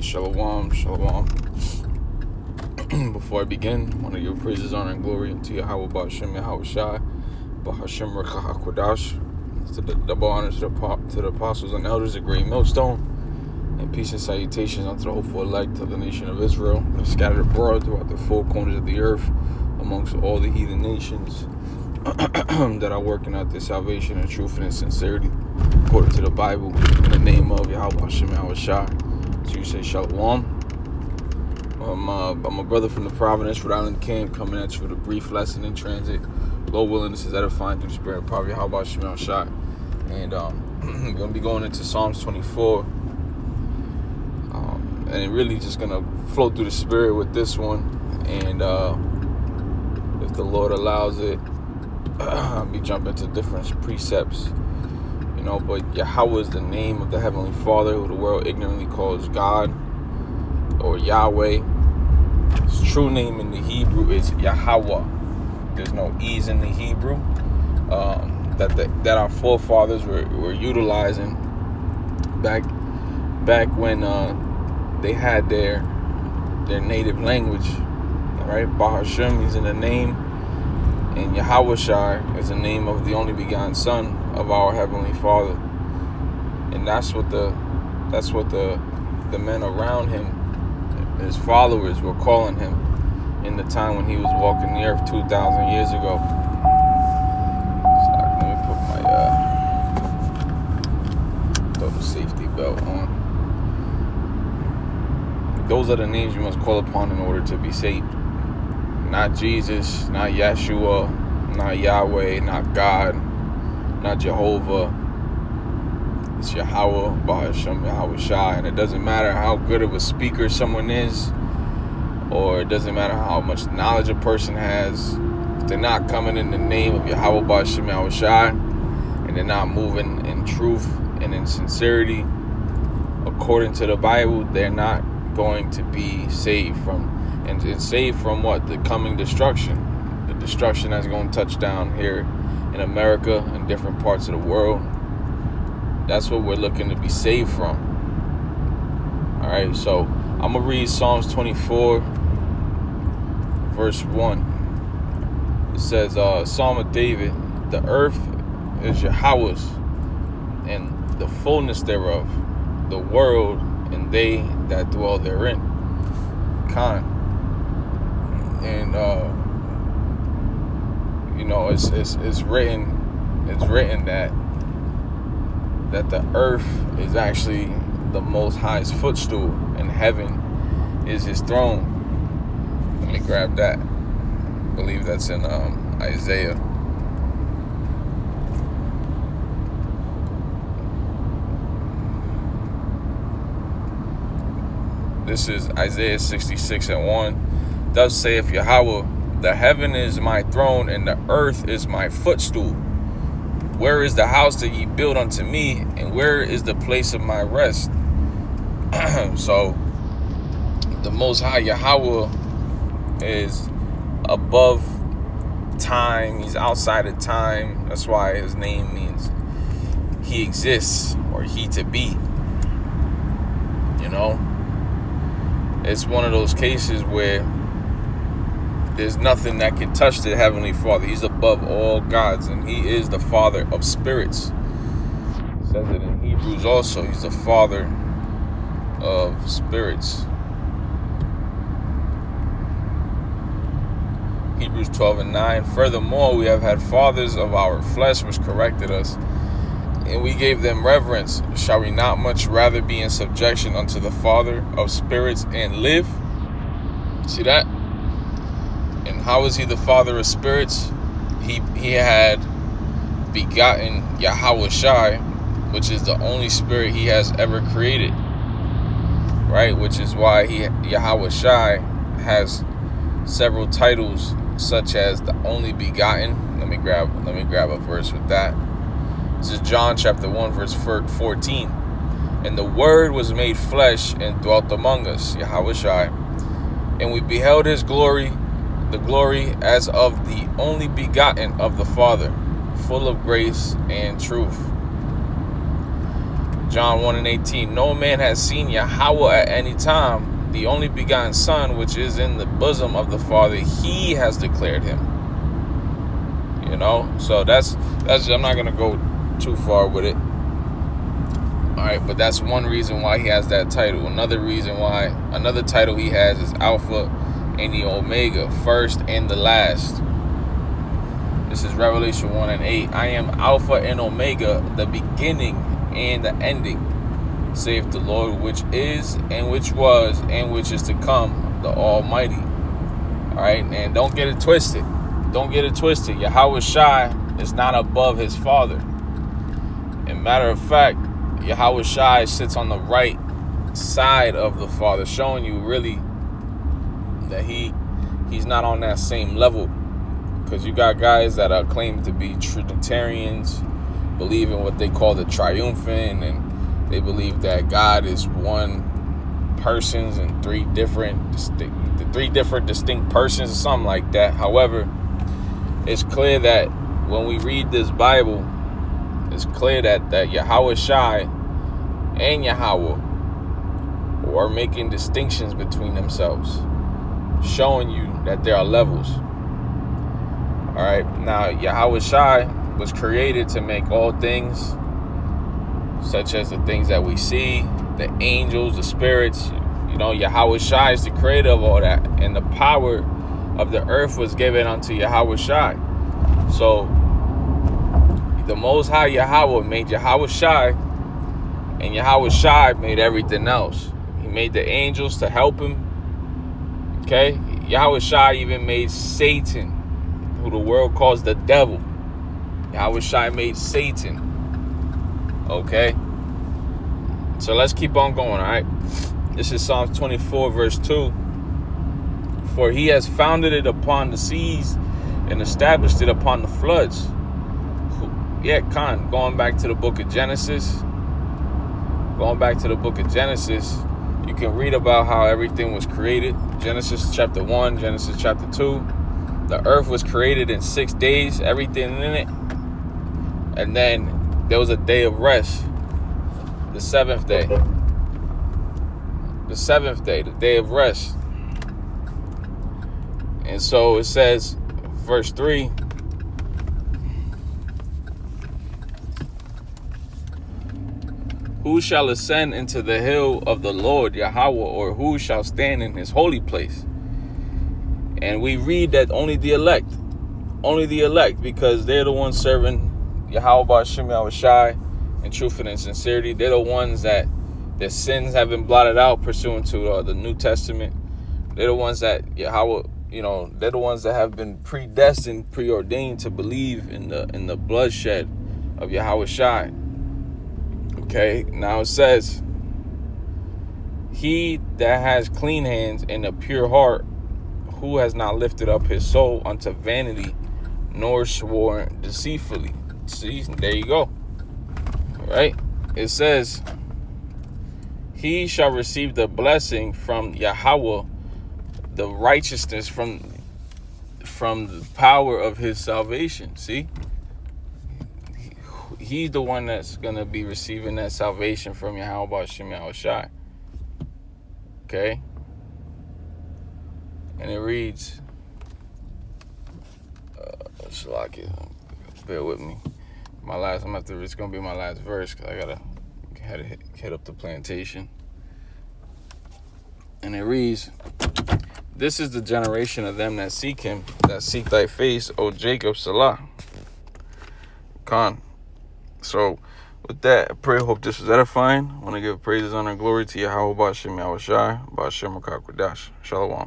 Shalom, shalom. Before I begin, I want to give praises, honor, and glory unto Yahweh Ba'ashem Yahweh Shai, Ba'ashem Rekha HaKodash, to the double honors to the apostles and elders, the great millstone, and peace and salutations unto the hopeful elect of the nation of Israel, that are scattered abroad throughout the four corners of the earth, amongst all the heathen nations that are working out their salvation in truth and in sincerity, according to the Bible, in the name of Yahweh Ba'ashem Yahweh Shai. So you say shalom. I'm a brother from the Providence, Rhode Island camp, coming at you with a brief lesson in transit. Lord willing, this is edifying through the Spirit of Prophet Yahweh Ba'ashem Yahweh Shai. And we're going to be going into Psalms 24. And it really just going to flow through the Spirit with this one. And if the Lord allows it, I'll be jumping to different precepts. But Yahweh is the name of the Heavenly Father, who the world ignorantly calls God or Yahweh. His true name in the Hebrew is Yahweh. There's no E's in the Hebrew that our forefathers were utilizing back when they had their native language. All right, Bahashem is in the name, and Yahweh Shai is the name of the only begotten Son of our Heavenly Father. And that's what the men around him, his followers, were calling him in the time when he was walking the earth 2,000 years ago. Sorry, let me put my double safety belt on. Those are the names you must call upon in order to be saved. Not Jesus, not Yeshua, not Yahweh, not God, not Jehovah. It's Yahweh Ba'ashem Yahweh Shai. And it doesn't matter how good of a speaker someone is, or it doesn't matter how much knowledge a person has, if they're not coming in the name of Yahweh Ba'ashem Yahweh Shai, and they're not moving in truth and in sincerity according to the Bible, they're not going to be saved from, and saved from what? The coming destruction. The destruction that's going to touch down here in America and different parts of the world. That's what we're looking to be saved from. Alright, so I'm going to read Psalms 24, verse 1. It says, Psalm of David, the earth is Yahweh's, and the fullness thereof, the world, and they that dwell therein. And it's written that the earth is actually the Most High's footstool, and heaven is his throne. Let me grab that. I believe that's in Isaiah. This is Isaiah 66:1. Thus saith Yahweh, the heaven is my throne, and the earth is my footstool. Where is the house that ye built unto me, and where is the place of my rest? So, the Most High Yahweh is above time. He's outside of time. That's why his name means he exists, or he to be. It's one of those cases where there's nothing that can touch the Heavenly Father. He's above all gods, and he is the Father of spirits. It says it in Hebrews also. He's the Father of spirits. Hebrews 12:9. Furthermore, we have had fathers of our flesh which corrected us, and we gave them reverence. Shall we not much rather be in subjection unto the Father of spirits and live? See that? And how is he the Father of spirits? He had begotten Yahweh Shai, which is the only spirit he has ever created. Right? Which is why Yahweh Shai has several titles, such as the only begotten. Let me grab a verse with that. This is John chapter 1, verse 14. And the Word was made flesh and dwelt among us, Yahweh Shai. And we beheld his glory, the glory as of the only begotten of the Father, full of grace and truth. John 1:18. No man has seen Yahweh at any time. The only begotten Son, which is in the bosom of the Father, he has declared him. You know, so that's I'm not gonna go too far with it. All right, but that's one reason why he has that title. Another title he has is Alpha and the Omega, first and the last. This is Revelation 1:8. I am Alpha and Omega, the beginning and the ending, saith the Lord, which is and which was and which is to come, the Almighty. All right, and don't get it twisted. Don't get it twisted. Yahweh Shai is not above his Father. And matter of fact, Yahweh Shai sits on the right side of the Father, showing you really that he's not on that same level. Because you got guys that are claimed to be Trinitarians, believe in what they call the triumphant, and they believe that God is one person and three different distinct persons or something like that. However, it's clear that when we read this Bible, it's clear that Yahweh Shai and Yahweh are making distinctions between themselves, showing you that there are levels. All right, now Yahweh Shai was created to make all things, such as the things that we see, the angels, the spirits. You know, Yahweh Shai is the creator of all that, and the power of the earth was given unto Yahweh Shai. So the Most High Yahweh made Yahweh Shai, and Yahweh Shai made everything else. He made the angels to help him. Okay, Yahweh Shai even made Satan, who the world calls the devil. Yahweh Shai made Satan. Okay, so let's keep on going. All right, this is Psalms 24 verse 2. For he has founded it upon the seas and established it upon the floods. Yeah, going back to the book of Genesis. You can read about how everything was created. Genesis chapter 1, Genesis chapter 2. The earth was created in 6 days, everything in it. And then there was a day of rest, the seventh day. The day of rest. And so it says, verse 3, who shall ascend into the hill of the Lord Yahweh, or who shall stand in his holy place? And we read that only the elect, because they're the ones serving Yahweh Ba'Shem Yahweh Shai in truth and in sincerity. They're the ones that their sins have been blotted out pursuant to the New Testament. They're the ones that Yahweh, they're the ones that have been predestined, preordained to believe in the bloodshed of Yahweh Shai. Okay, now it says, he that has clean hands and a pure heart, who has not lifted up his soul unto vanity, nor sworn deceitfully. See, there you go. All right, it says, he shall receive the blessing from Yahweh, the righteousness from the power of his salvation. See, he's the one that's going to be receiving that salvation from Yahweh Ba'Shem Yahweh Shai. Okay, and it reads, bear with me. It's going to be my last verse, because I got to head up the plantation. And it reads, this is the generation of them that seek him, that seek thy face, O Jacob, Salah. So, with that, I pray, hope this was edifying. I want to give praises, honor, and glory to Yahweh Ba'Shem Yahweh Shai, Ba'Shem Rakakwadash. Shalom.